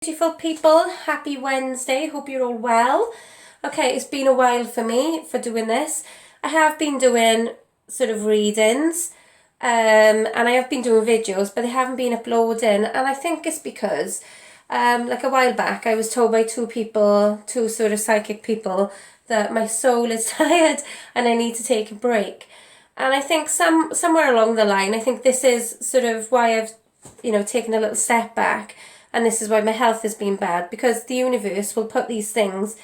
Beautiful people, happy Wednesday. Hope you're all well. Okay, it's been a while for me for doing this. I have been doing sort of readings and I have been doing videos, but they haven't been uploading, and I think it's because like a while back I was told by two sort of psychic people, that my soul is tired and I need to take a break. And I think somewhere along the line, I think this is sort of why I've taken a little step back. And this is why my health has been bad, because the universe will put these things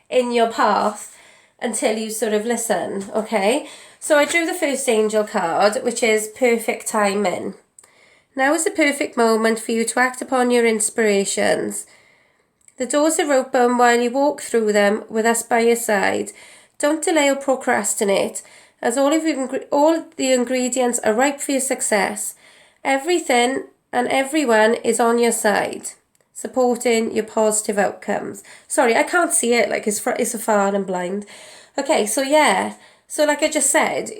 in your path until you sort of listen, okay? So I drew the first angel card, which is perfect timing. Now is the perfect moment for you to act upon your inspirations. The doors are open while you walk through them with us by your side. Don't delay or procrastinate, as all the ingredients are ripe for your success. Everything and everyone is on your side, supporting your positive outcomes. Sorry, I can't see it, like it's afar and blind. Okay, so yeah. So like I just said,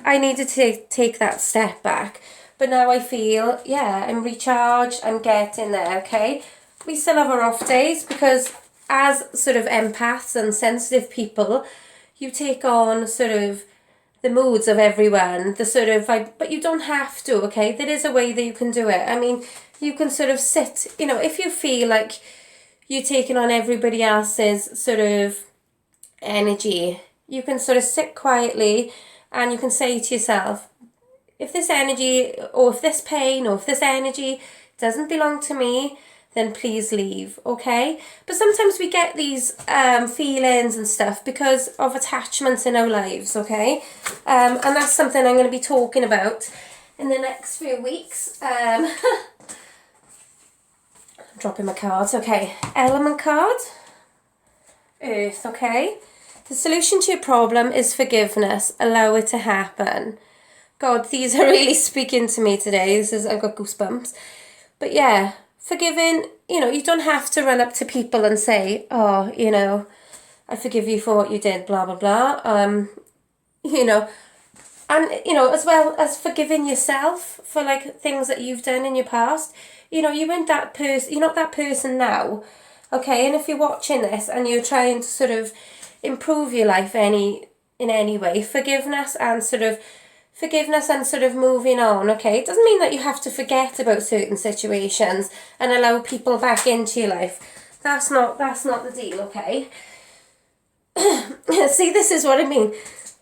I needed to take that step back. But now I feel, I'm recharged, I'm getting there, okay? We still have our off days, because as sort of empaths and sensitive people, you take on sort of the moods of everyone, the sort of vibe, but you don't have to, okay? There is a way that you can do it. I mean, you can sort of sit, if you feel like you're taking on everybody else's sort of energy, you can sort of sit quietly and you can say to yourself, if this energy or if this pain or if this energy doesn't belong to me, then please leave, okay? But sometimes we get these feelings and stuff because of attachments in our lives, okay? And that's something I'm going to be talking about in the next few weeks. I'm dropping my cards, okay. Element card, Earth, okay? The solution to your problem is forgiveness. Allow it to happen. God, these are really speaking to me today. I've got goosebumps. But yeah, forgiving, you don't have to run up to people and say, oh, I forgive you for what you did, blah, blah, blah. And, as well as forgiving yourself for like things that you've done in your past. You weren't that person, you're not that person now, okay? And if you're watching this and you're trying to sort of improve your life in any way, forgiveness and sort of moving on, okay? It doesn't mean that you have to forget about certain situations and allow people back into your life. That's not the deal, okay? See, this is what I mean.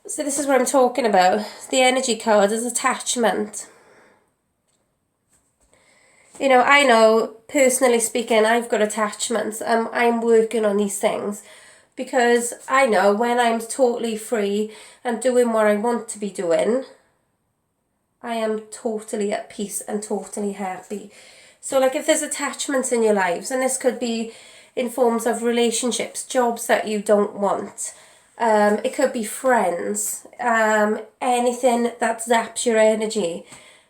So this is what I'm talking about. The energy card is attachment. I know, personally speaking, I've got attachments. I'm working on these things because I know when I'm totally free and doing what I want to be doing, I am totally at peace and totally happy. So like if there's attachments in your lives, and this could be in forms of relationships, jobs that you don't want, it could be friends, anything that zaps your energy,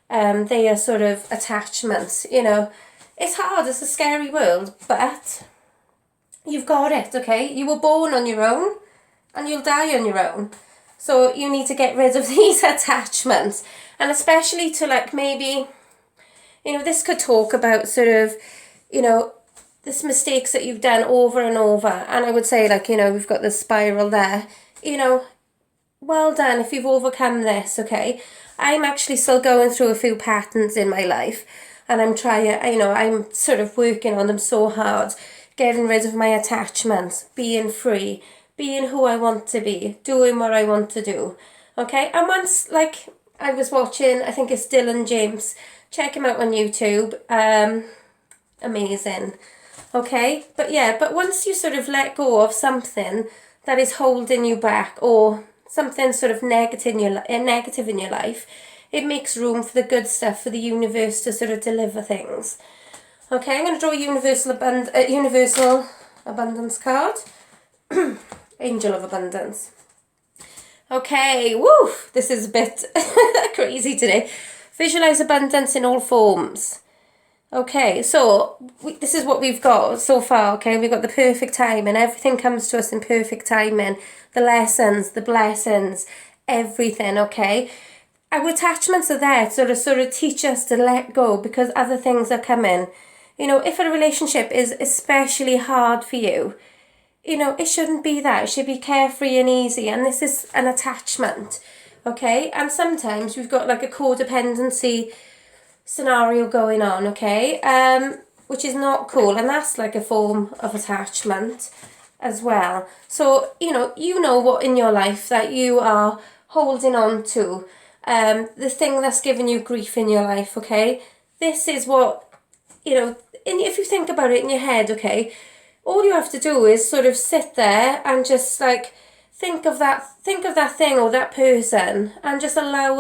they are sort of attachments, It's hard, it's a scary world, but you've got it, okay? You were born on your own and you'll die on your own. So you need to get rid of these attachments. And especially to like maybe, this could talk about sort of, this mistakes that you've done over and over. And I would say like, we've got the spiral there, well done if you've overcome this, okay? I'm actually still going through a few patterns in my life. And I'm I'm sort of working on them so hard, getting rid of my attachments, being free, being who I want to be, doing what I want to do, okay? And once, like, I was watching, I think it's Dylan James, check him out on YouTube, amazing, okay? But once you sort of let go of something that is holding you back, or something sort of negative in your life, it makes room for the good stuff, for the universe to sort of deliver things. Okay, I'm going to draw a universal abundance card. Angel of Abundance. Okay, woo! This is a bit crazy today. Visualize abundance in all forms. Okay, so this is what we've got so far, okay? We've got the perfect timing. Everything comes to us in perfect timing. The lessons, the blessings, everything, okay? Our attachments are there to sort of teach us to let go, because other things are coming. You know, if a relationship is especially hard for you, you know, it shouldn't be that. It should be carefree and easy. And this is an attachment, okay? And sometimes we've got like a codependency scenario going on, okay? Which is not cool. And that's like a form of attachment as well. So, you know what in your life that you are holding on to. The thing that's giving you grief in your life, okay? This is what, you know, if you think about it in your head, okay, all you have to do is sort of sit there and just like think of that thing or that person and just allow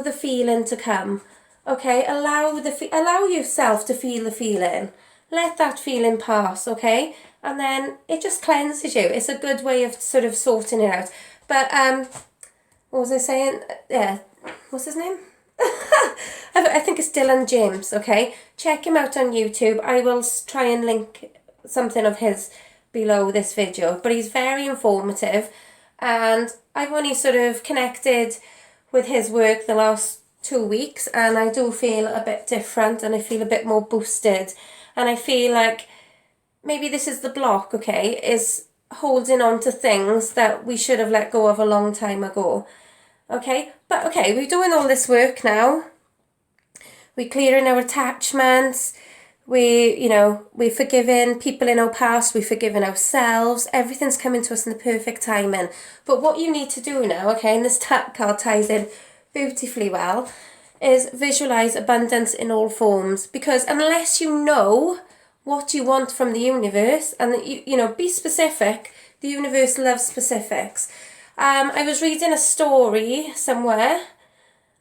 the feeling to come, okay? Allow yourself to feel the feeling. Let that feeling pass, okay? And then it just cleanses you. It's a good way of sort of sorting it out. But what was I saying? Yeah, what's his name? I think it's Dylan James, okay? Check him out on YouTube. I will try and link something of his below this video. But he's very informative. And I've only sort of connected with his work the last 2 weeks. And I do feel a bit different. And I feel a bit more boosted. And I feel like maybe this is the block, okay? Is holding on to things that we should have let go of a long time ago. Okay, but okay, we're doing all this work now. We're clearing our attachments. We're forgiving people in our past. We're forgiving ourselves. Everything's coming to us in the perfect timing. But what you need to do now, okay, and this card ties in beautifully well, is visualize abundance in all forms. Because unless you know what you want from the universe, and be specific, the universe loves specifics. I was reading a story somewhere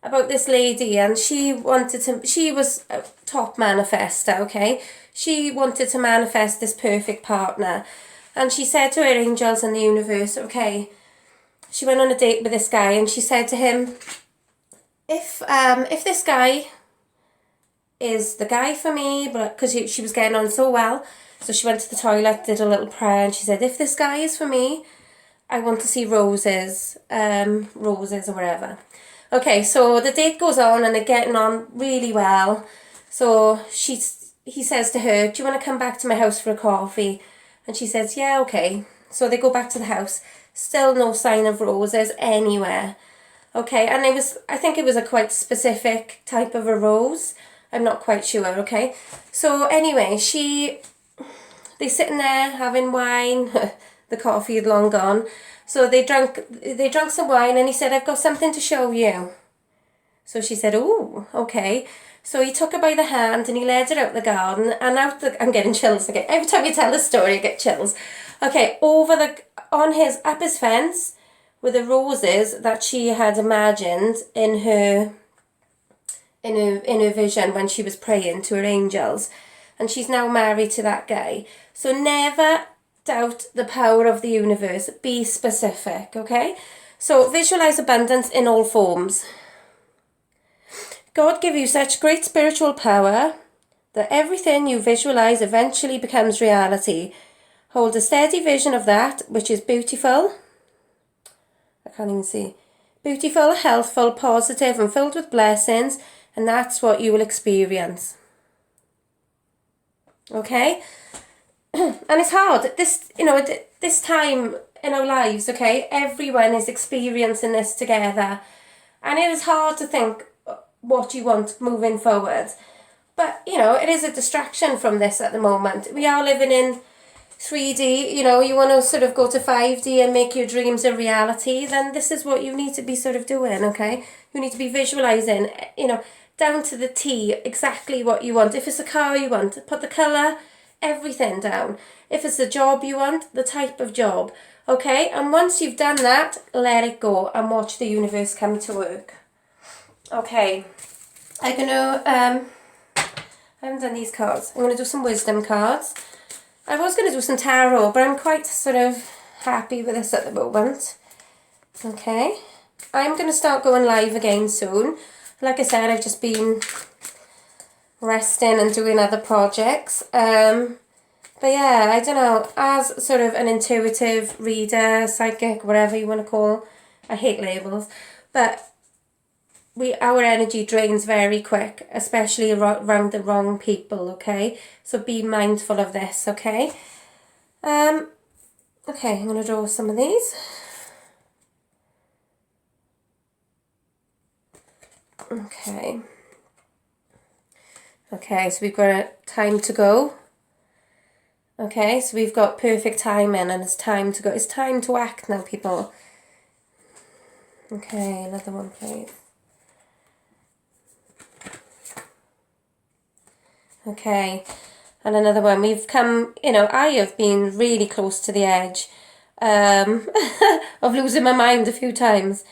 about this lady, and she was a top manifester, okay? She wanted to manifest this perfect partner. And she said to her angels and the universe, okay, she went on a date with this guy, and she said to him, if this guy is the guy for me, but because she was getting on so well, so she went to the toilet, did a little prayer, and she said, if this guy is for me, I want to see roses or whatever. Okay, so the date goes on and they're getting on really well. So he says to her, do you want to come back to my house for a coffee? And she says, yeah, okay. So they go back to the house. Still no sign of roses anywhere. Okay, and I think it was a quite specific type of a rose. I'm not quite sure, okay? So anyway, they're sitting there having wine. The coffee had long gone. So they drank some wine, and he said, I've got something to show you. So she said, oh, okay. So he took her by the hand and he led her out the garden and I'm getting chills again. Every time you tell the story, I get chills. Okay, up his fence were the roses that she had imagined in her vision when she was praying to her angels. And she's now married to that guy. So never doubt the power of the universe. Be specific, okay? So visualize abundance in all forms. God give you such great spiritual power that everything you visualize eventually becomes reality. Hold a steady vision of that which is beautiful. I can't even see. Beautiful, healthful, positive, and filled with blessings, and that's what you will experience. Okay? And it's hard. This time in our lives, okay, everyone is experiencing this together. And it is hard to think what you want moving forward. But, it is a distraction from this at the moment. We are living in 3D, you want to sort of go to 5D and make your dreams a reality, then this is what you need to be sort of doing, okay? You need to be visualizing, down to the T, exactly what you want. If it's a car you want, put the colour, everything down. If it's a job you want, the type of job, okay? And once you've done that, let it go and watch the universe come to work. Okay, I'm going to, I haven't done these cards. I'm going to do some wisdom cards. I was going to do some tarot, but I'm quite sort of happy with this at the moment. Okay, I'm going to start going live again soon. Like I said, I've just been resting and doing other projects. But yeah, I don't know, as sort of an intuitive reader, psychic, whatever you want to call, I hate labels, but our energy drains very quick, especially around the wrong people, okay? So be mindful of this, okay? Okay, I'm going to draw some of these. Okay. Okay, so we've got time to go. Okay, so we've got perfect timing and it's time to go. It's time to act now, people. Okay, another one, please. Okay, and another one. We've come, I have been really close to the edge of losing my mind a few times.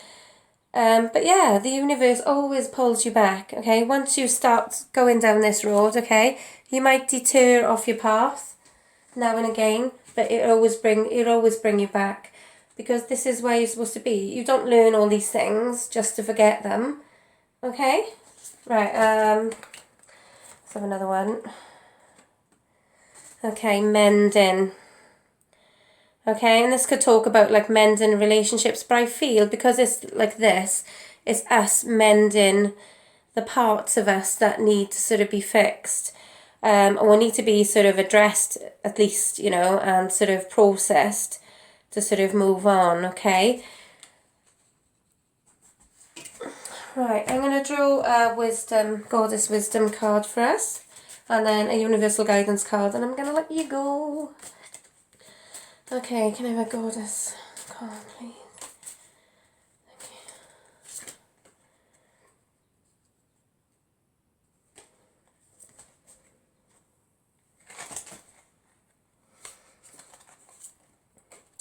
But yeah, the universe always pulls you back, okay? Once you start going down this road, okay, you might deter off your path now and again, but it'll always bring you back, because this is where you're supposed to be. You don't learn all these things just to forget them, okay? Right, let's have another one. Okay, mending. Okay, and this could talk about like mending relationships, but I feel because it's like this, it's us mending the parts of us that need to sort of be fixed, or need to be sort of addressed at least, and sort of processed to sort of move on, okay? Right, I'm going to draw a Goddess Wisdom card for us, and then a Universal Guidance card, and I'm going to let you go. Okay, can I have a Goddess card, please?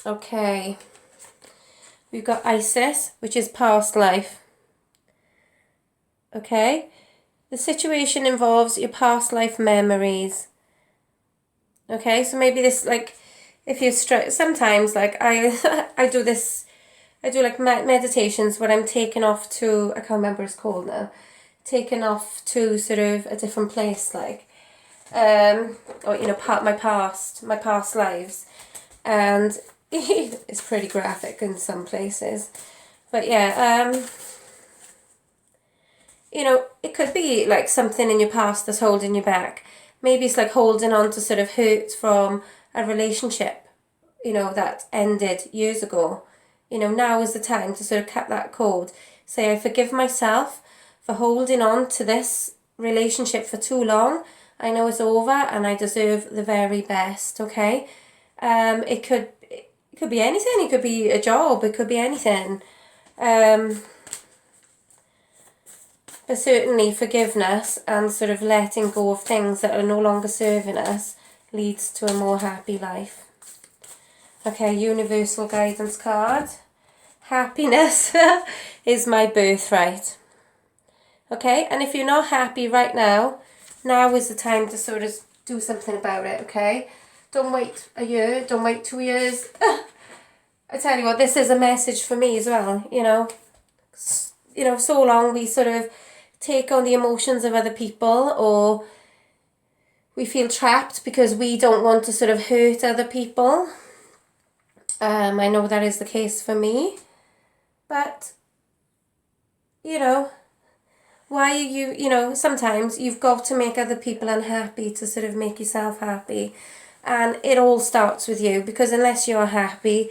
Okay, we've got Isis, which is past life. Okay, the situation involves your past life memories. Okay, so maybe this, like, if you're sometimes, like, I do this, I do like meditations where I'm taken off to, I can't remember what it's called now, taken off to sort of a different place, like, or, my past lives, and it's pretty graphic in some places, but yeah, it could be like something in your past that's holding you back. Maybe it's like holding on to sort of hurt from a relationship, that ended years ago. Now is the time to sort of cut that cord. Say, I forgive myself for holding on to this relationship for too long. I know it's over and I deserve the very best, okay? It could be anything. It could be a job. It could be anything. But certainly forgiveness and sort of letting go of things that are no longer serving us leads to a more happy life. Okay, Universal Guidance card. Happiness is my birthright. Okay, and if you're not happy right now is the time to sort of do something about it, okay? Don't wait a year, don't wait 2 years. I tell you what, this is a message for me as well, so long we sort of take on the emotions of other people, or we feel trapped because we don't want to sort of hurt other people. I know that is the case for me, but why are you, sometimes you've got to make other people unhappy to sort of make yourself happy, and it all starts with you, because unless you're happy,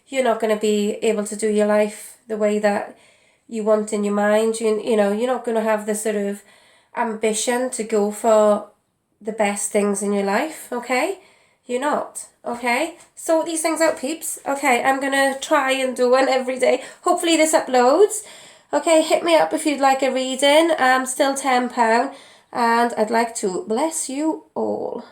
you're not going to be able to do your life the way that you want in your mind. You're not going to have the sort of ambition to go for the best things in your life, okay? You're not, okay? Sort these things out, peeps. Okay, I'm going to try and do one every day. Hopefully this uploads. Okay, hit me up if you'd like a reading. Still £10, and I'd like to bless you all.